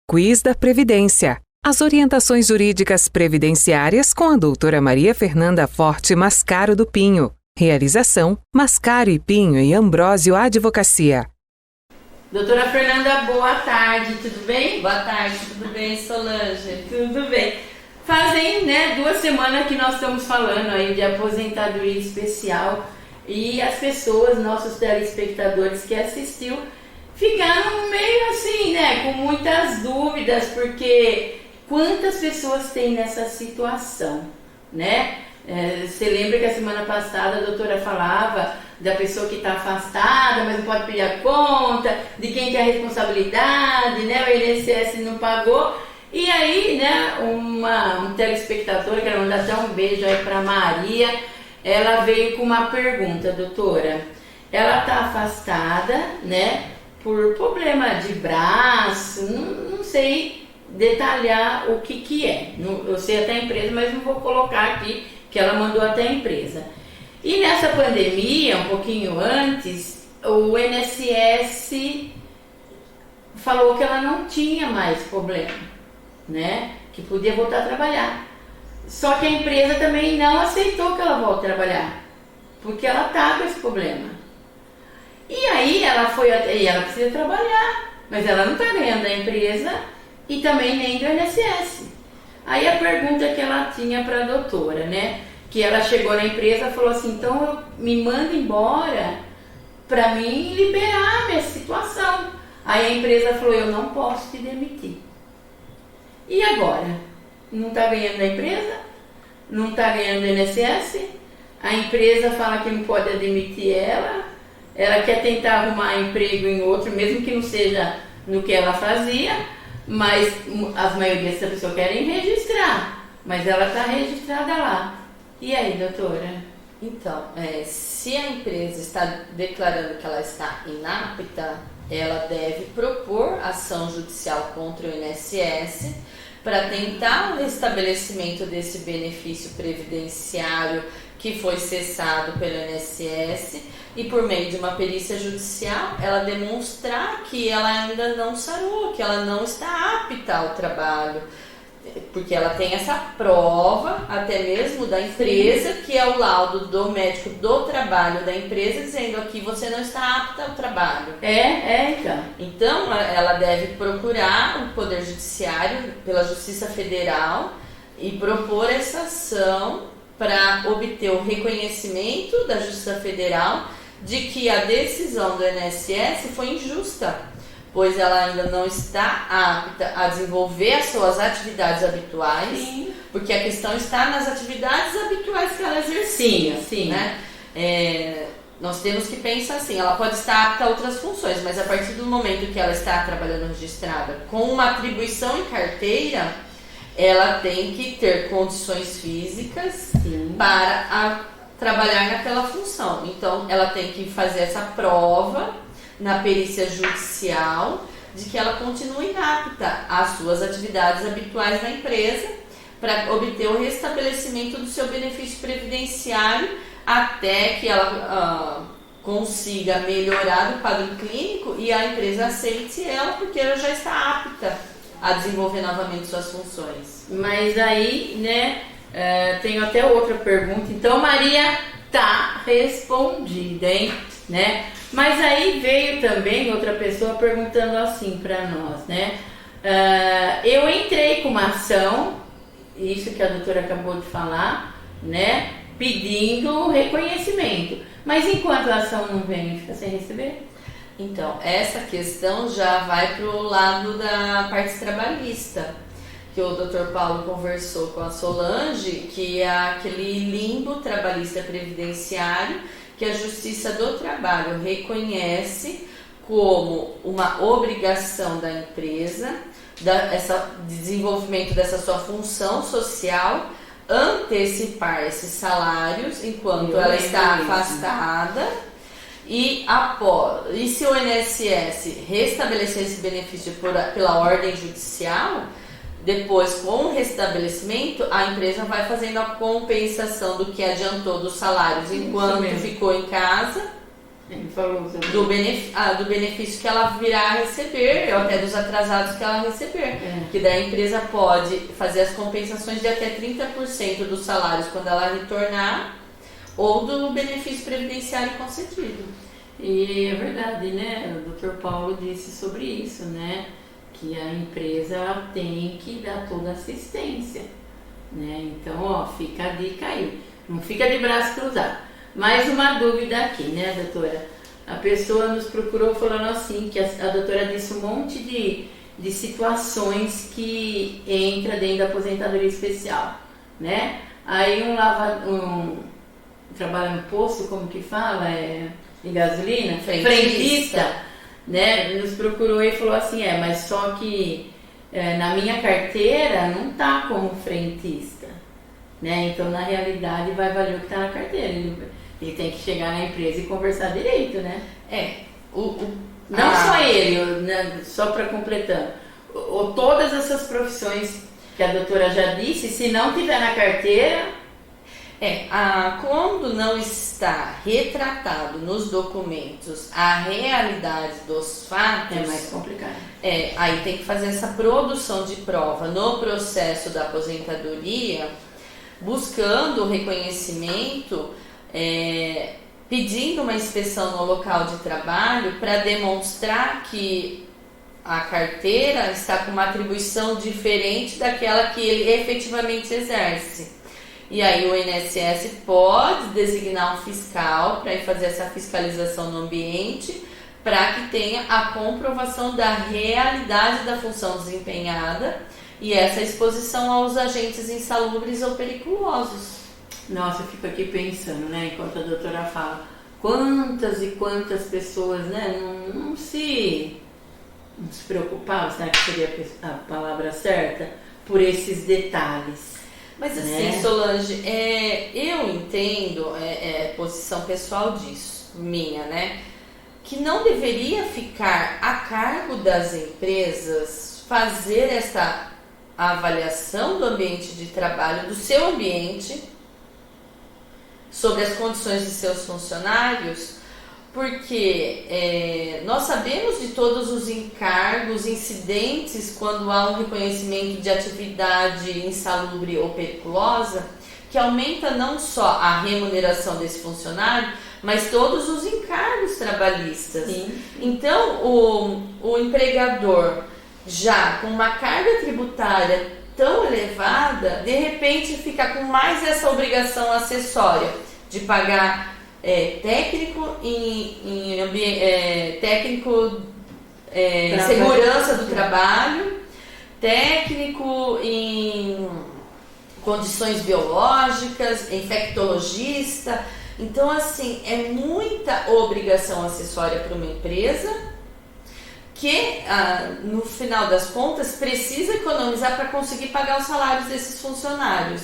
Quiz da Previdência. As orientações jurídicas previdenciárias com a doutora Maria Fernanda Forte Mascaro do Pinho. Realização: Mascaro e Pinho e Ambrósio Advocacia. Doutora Fernanda, boa tarde, tudo bem? Boa tarde, tudo bem, Solange? Tudo bem. Fazem 2 semanas que nós estamos falando aí de aposentadoria especial e as pessoas, nossos telespectadores que assistiu, ficaram meio assim, com muitas dúvidas, porque quantas pessoas têm nessa situação, Você lembra que a semana passada a doutora falava da pessoa que está afastada, mas não pode pedir a conta, de quem tem a responsabilidade, o INSS não pagou. E aí, um telespectadora, quero mandar até um beijo aí para Maria, ela veio com uma pergunta, doutora. Ela está afastada, por problema de braço, não sei detalhar o que é. Eu sei até a empresa, mas não vou colocar aqui que ela mandou até a empresa. E nessa pandemia, um pouquinho antes, o INSS falou que ela não tinha mais problema, que podia voltar a trabalhar. Só que a empresa também não aceitou que ela volte a trabalhar, porque ela está com esse problema. E aí ela precisa trabalhar, mas ela não está ganhando da empresa e também nem do INSS. Aí a pergunta que ela tinha para a doutora, que ela chegou na empresa e falou assim, então me manda embora para mim liberar a minha situação. Aí a empresa falou, eu não posso te demitir. E agora? Não está ganhando da empresa? Não está ganhando do INSS? A empresa fala que não pode demitir ela quer tentar arrumar emprego em outro, mesmo que não seja no que ela fazia, mas as maioria das pessoas querem registrar, mas ela está registrada lá. E aí, doutora? Então, se a empresa está declarando que ela está inapta, ela deve propor ação judicial contra o INSS para tentar o restabelecimento desse benefício previdenciário que foi cessado pelo INSS e por meio de uma perícia judicial ela demonstrar que ela ainda não sarou, que ela não está apta ao trabalho, porque ela tem essa prova até mesmo da empresa, que é o laudo do médico do trabalho da empresa dizendo aqui você não está apta ao trabalho. Então ela deve procurar o Poder Judiciário pela Justiça Federal e propor essa ação para obter o reconhecimento da Justiça Federal de que a decisão do INSS foi injusta, pois ela ainda não está apta a desenvolver as suas atividades habituais. Sim. Porque a questão está nas atividades habituais que ela exercia. Sim. Nós temos que pensar assim, ela pode estar apta a outras funções, mas a partir do momento que ela está trabalhando registrada com uma atribuição em carteira, ela tem que ter condições físicas para trabalhar naquela função. Então, ela tem que fazer essa prova na perícia judicial de que ela continua inapta às suas atividades habituais na empresa para obter o restabelecimento do seu benefício previdenciário até que ela consiga melhorar o quadro clínico e a empresa aceite ela porque ela já está apta a desenvolver novamente suas funções. Mas aí, tenho até outra pergunta. Então, Maria, tá respondida, hein? Mas aí veio também outra pessoa perguntando assim para nós, eu entrei com uma ação, isso que a doutora acabou de falar, pedindo reconhecimento. Mas enquanto a ação não vem, fica sem receber? Então, essa questão já vai para o lado da parte trabalhista, que o Dr. Paulo conversou com a Solange, que é aquele limbo trabalhista previdenciário que a Justiça do Trabalho reconhece como uma obrigação da empresa, desenvolvimento dessa sua função social, antecipar esses salários enquanto ela está afastada. E se o INSS restabelecer esse benefício pela ordem judicial, depois com o restabelecimento, a empresa vai fazendo a compensação do que adiantou dos salários enquanto ficou em casa Ele falou sobre do benefício que ela virá a receber, ou até dos atrasados que ela receber. Que daí a empresa pode fazer as compensações de até 30% dos salários quando ela retornar, ou do benefício previdenciário concedido. E é verdade, né? O Dr. Paulo disse sobre isso, né? Que a empresa tem que dar toda a assistência, né? Então, ó, fica a dica aí. Não fica de braço cruzado. Mais uma dúvida aqui, né, doutora? A pessoa nos procurou falando assim, que a doutora disse um monte de situações que entra dentro da aposentadoria especial, né? Aí trabalha no posto, como que fala? De gasolina? Frentista, né? Nos procurou e falou assim, mas só que na minha carteira não tá como frentista, né? Então, na realidade, vai valer o que tá na carteira. Ele tem que chegar na empresa e conversar direito, né? Não só ele, né? Só para completando. Todas essas profissões que a doutora já disse, se não tiver na carteira... Quando não está retratado nos documentos a realidade dos fatos... É mais complicado. Aí tem que fazer essa produção de prova no processo da aposentadoria, buscando o reconhecimento, pedindo uma inspeção no local de trabalho para demonstrar que a carteira está com uma atribuição diferente daquela que ele efetivamente exerce. E aí o INSS pode designar um fiscal para ir fazer essa fiscalização no ambiente, para que tenha a comprovação da realidade da função desempenhada e essa exposição aos agentes insalubres ou periculosos. Nossa, eu fico aqui pensando, né, enquanto a doutora fala, quantas e quantas pessoas, né, não se preocupavam, será que seria a palavra certa, por esses detalhes. Mas assim, né? Solange, eu entendo, posição pessoal disso, minha, né, que não deveria ficar a cargo das empresas fazer essa avaliação do ambiente de trabalho, do seu ambiente, sobre as condições de seus funcionários, porque nós sabemos de todos os encargos, incidentes, quando há um reconhecimento de atividade insalubre ou periculosa, que aumenta não só a remuneração desse funcionário, mas todos os encargos trabalhistas. Sim. Então, o empregador, já com uma carga tributária tão elevada, de repente fica com mais essa obrigação acessória de pagar técnico técnico segurança do trabalho, técnico em condições biológicas, infectologista. Então, assim, é muita obrigação acessória para uma empresa que, no final das contas, precisa economizar para conseguir pagar os salários desses funcionários.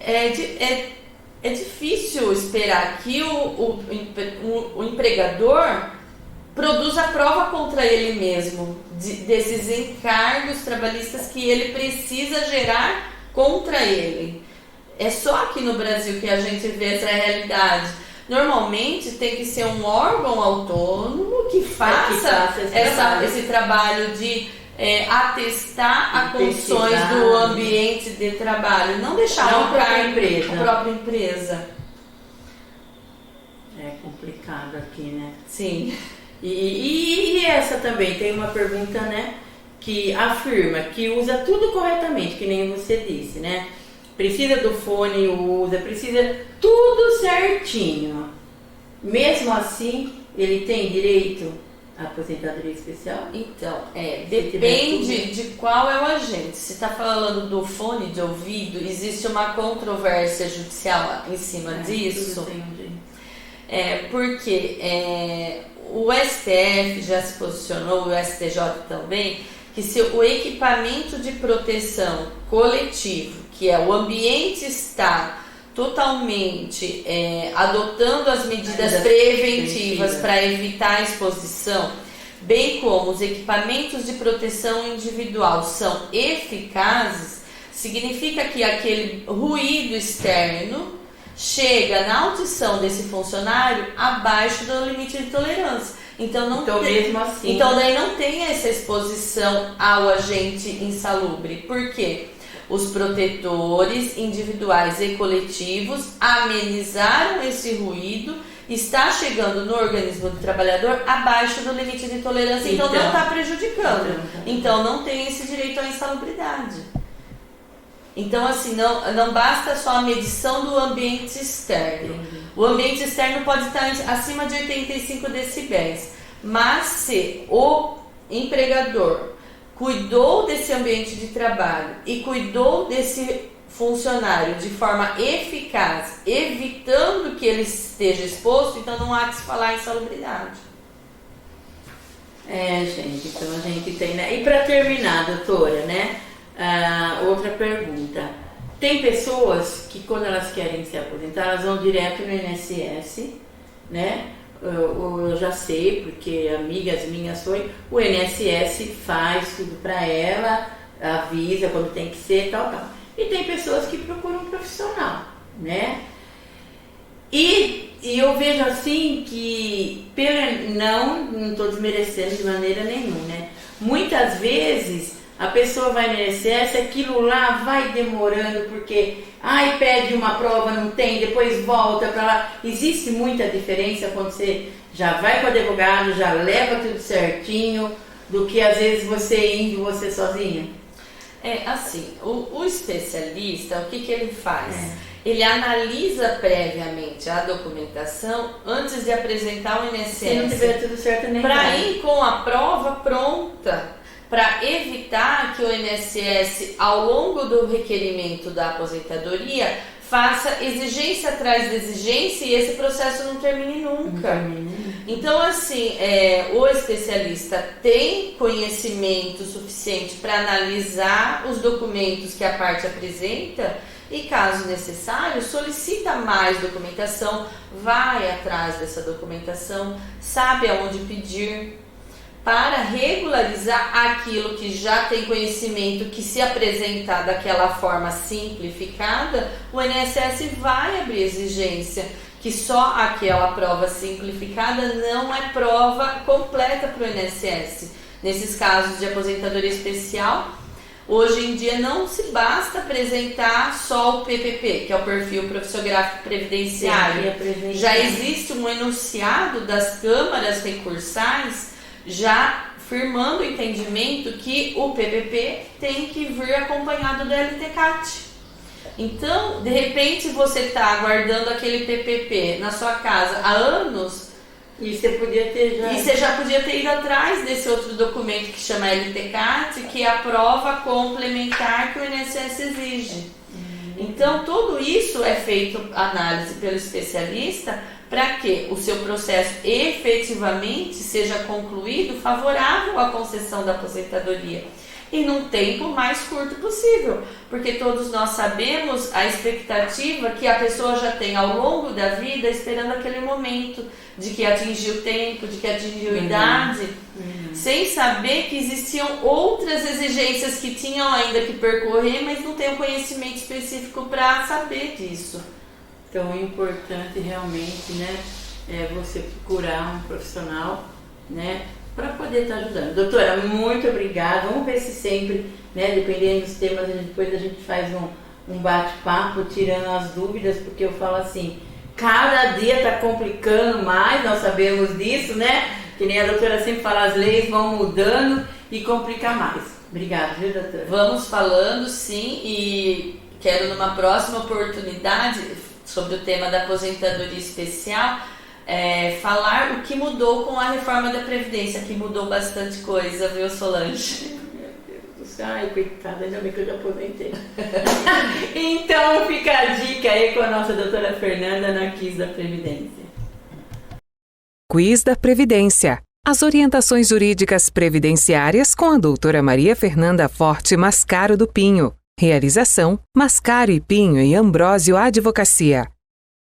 É difícil esperar que o empregador produza prova contra ele mesmo desses encargos trabalhistas que ele precisa gerar contra ele. É só aqui no Brasil que a gente vê essa realidade. Normalmente tem que ser um órgão autônomo que faça esse trabalho de atestar as condições do ambiente de trabalho, não deixar a própria empresa. É complicado aqui, né? Sim. E essa também tem uma pergunta, né, que afirma que usa tudo corretamente, que nem você disse, né? Precisa do fone, precisa tudo certinho. Mesmo assim, ele tem direito à aposentadoria especial? Então, depende de qual é o agente. Se está falando do fone de ouvido, existe uma controvérsia judicial em cima disso. Porque o STF já se posicionou, o STJ também, que se o equipamento de proteção coletivo, que o ambiente está totalmente adotando as medidas preventivas para evitar a exposição, bem como os equipamentos de proteção individual são eficazes, significa que aquele ruído externo chega na audição desse funcionário abaixo do limite de tolerância. Então mesmo assim. Então daí não tem essa exposição ao agente insalubre. Por quê? Os protetores individuais e coletivos amenizaram esse ruído, está chegando no organismo do trabalhador abaixo do limite de tolerância, então não está prejudicando. Então não tem esse direito à insalubridade. Então, assim, não basta só a medição do ambiente externo. O ambiente externo pode estar acima de 85 decibéis, mas se o empregador cuidou desse ambiente de trabalho e cuidou desse funcionário de forma eficaz, evitando que ele esteja exposto, então não há que se falar em insalubridade. Gente, então a gente tem, né? E para terminar, doutora, né? Outra pergunta. Tem pessoas que quando elas querem se aposentar, elas vão direto no INSS, né? Eu já sei, porque amigas minhas o INSS faz tudo para ela, avisa quando tem que ser, tal. E tem pessoas que procuram um profissional, né? E eu vejo assim que, não estou desmerecendo de maneira nenhuma, né? Muitas vezes a pessoa vai no INSS, aquilo lá vai demorando porque pede uma prova, não tem, depois volta para lá. Existe muita diferença quando você já vai com o advogado, já leva tudo certinho, do que às vezes você indo você sozinha? Assim, o especialista, o que ele faz? Ele analisa previamente a documentação antes de apresentar o INSS. Se não tiver tudo certo, nem para ir com a prova pronta, para evitar que o INSS, ao longo do requerimento da aposentadoria, faça exigência atrás de exigência e esse processo não termine nunca. Então, assim, o especialista tem conhecimento suficiente para analisar os documentos que a parte apresenta e, caso necessário, solicita mais documentação, vai atrás dessa documentação, sabe aonde pedir, para regularizar aquilo que já tem conhecimento, que se apresentar daquela forma simplificada, o INSS vai abrir exigência, que só aquela prova simplificada não é prova completa para o INSS. Nesses casos de aposentadoria especial, hoje em dia não se basta apresentar só o PPP, que é o perfil profissiográfico previdenciário. Já existe um enunciado das câmaras recursais já firmando o entendimento que o PPP tem que vir acompanhado do LTCAT. Então, de repente, você está aguardando aquele PPP na sua casa há anos e você já podia ter ido atrás desse outro documento que chama LTCAT, que é a prova complementar que o INSS exige. Então, tudo isso é feito análise pelo especialista para que o seu processo efetivamente seja concluído favorável à concessão da aposentadoria e num tempo mais curto possível, porque todos nós sabemos a expectativa que a pessoa já tem ao longo da vida esperando aquele momento de que atingiu o tempo, de que atingiu a idade, sem saber que existiam outras exigências que tinham ainda que percorrer, mas não tem um conhecimento específico para saber disso. Então, é importante realmente, né, você procurar um profissional, né, para poder estar ajudando. Doutora, muito obrigada. Vamos ver se sempre, né, dependendo dos temas, depois a gente faz um bate-papo, tirando as dúvidas, porque eu falo assim, cada dia está complicando mais, nós sabemos disso, né? Que nem a doutora sempre fala, as leis vão mudando e complica mais. Obrigada, viu, doutora? Vamos falando, sim, e quero numa próxima oportunidade, sobre o tema da aposentadoria especial, falar o que mudou com a reforma da Previdência, que mudou bastante coisa, viu, Solange? Meu Deus do céu, ai, coitada, ainda bem que eu já aposentei. Então fica a dica aí com a nossa doutora Fernanda na Quiz da Previdência. Quiz da Previdência. As orientações jurídicas previdenciárias com a doutora Maria Fernanda Forte Mascaro do Pinho. Realização: Mascaro e Pinho e Ambrósio Advocacia.